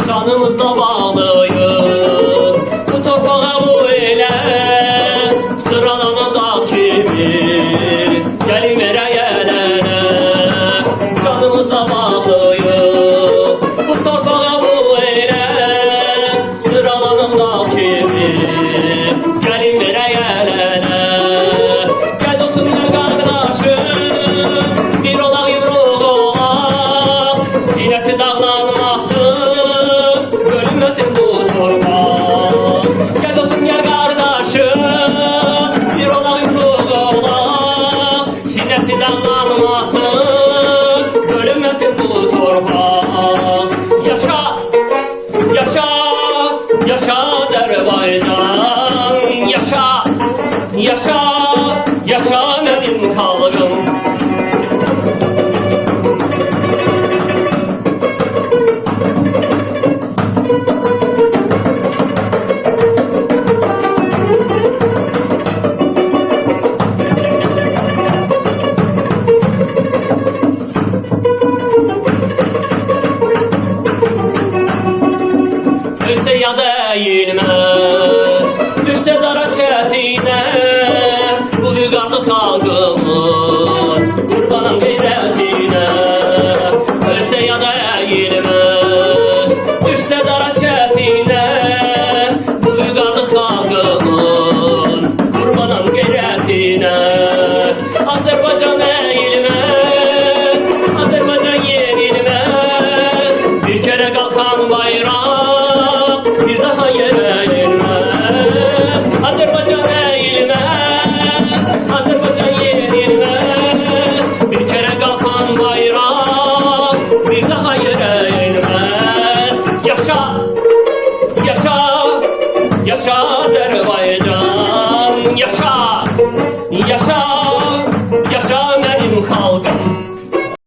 Canımızda bağlıyız bu torpağa bu elə sıralanan dağ kimi gəlin verə gələnə. Canımızda bağlıyız bu torpağa bu elə sıralanan dağ kimi gəlin verə gələnə. Gəl dostum nə qardaşım bir olaq yumruq olaq sinəsi dağlanmasın bölünməsin bu torpaq. Gəl olsun ya qardaşım bir olaq yumruq olaq sinəsi dağlanmasın bölünməsin bu torpaq. Yaşa, yaşa, yaşa Azərbaycan, yaşa, yaşa, yaşa mənim xalqım. Ölsə ya dəyilməz, düşsə dara çətinə,